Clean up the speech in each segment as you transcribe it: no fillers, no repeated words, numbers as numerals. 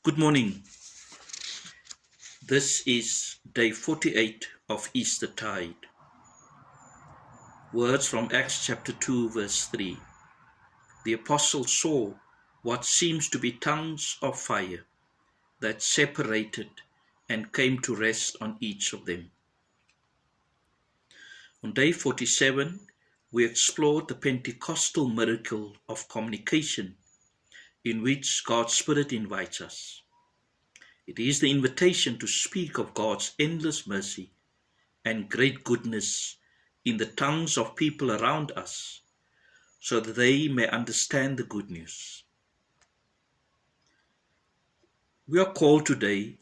Good morning. This is day 48 of Eastertide. Words from Acts chapter 2 verse 3. The apostle saw what seems to be tongues of fire that separated and came to rest on each of them. On day 47, we explored the Pentecostal miracle of communication in which God's Spirit invites us. It is the invitation to speak of God's endless mercy and great goodness in the tongues of people around us, so that they may understand the good news. We are called today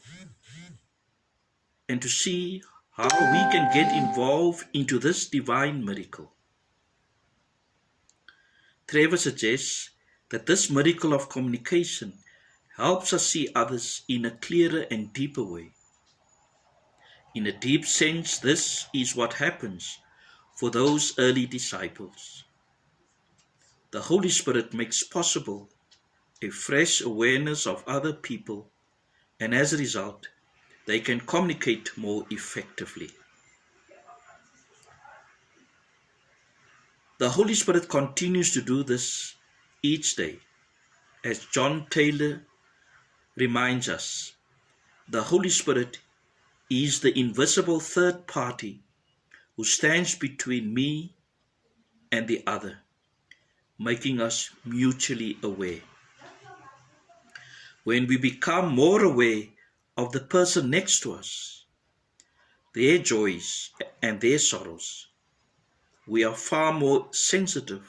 and to see how we can get involved into this divine miracle. Trevor suggests that this miracle of communication helps us see others in a clearer and deeper way. In a deep sense, this is what happens for those early disciples. The Holy Spirit makes possible a fresh awareness of other people, and as a result, they can communicate more effectively. The Holy Spirit continues to do this each day. As John Taylor reminds us, the Holy Spirit is the invisible third party who stands between me and the other, making us mutually aware. When we become more aware of the person next to us, their joys and their sorrows, we are far more sensitive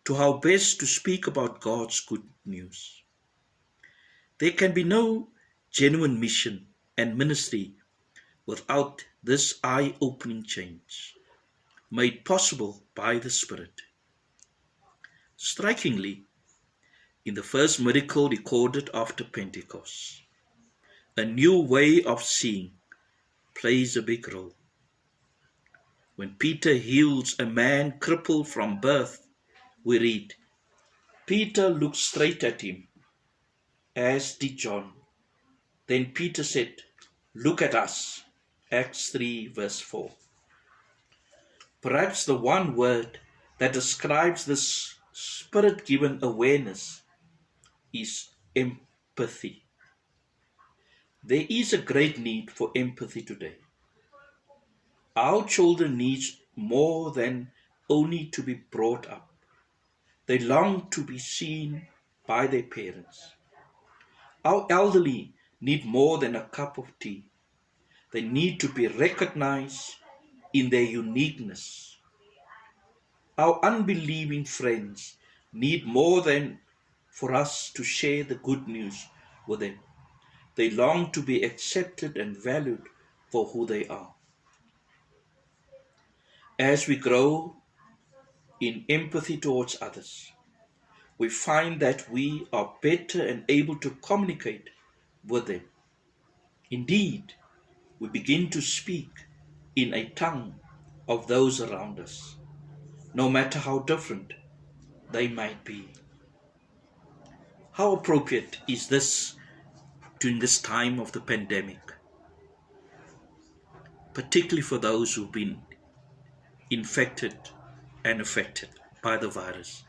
to how best to speak about God's good news. There can be no genuine mission and ministry without this eye-opening change, made possible by the Spirit. Strikingly, in the first miracle recorded after Pentecost, a new way of seeing plays a big role. When Peter heals a man crippled from birth, we read, Peter looked straight at him, as did John. Then Peter said, "Look at us." Acts 3 verse 4. Perhaps the one word that describes this Spirit-given awareness is empathy. There is a great need for empathy today. Our children need more than only to be brought up. They long to be seen by their parents. Our elderly need more than a cup of tea. They need to be recognized in their uniqueness. Our unbelieving friends need more than for us to share the good news with them. They long to be accepted and valued for who they are. As we grow in empathy towards others, we find that we are better and able to communicate with them. Indeed, we begin to speak in a tongue of those around us, no matter how different they might be. How appropriate is this during this time of the pandemic, particularly for those who've been infected and affected by the virus,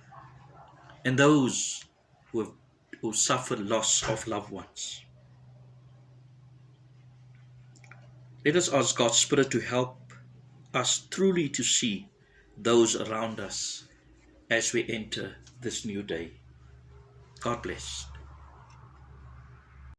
and those who suffered loss of loved ones. Let us ask God's Spirit to help us truly to see those around us as we enter this new day. God bless.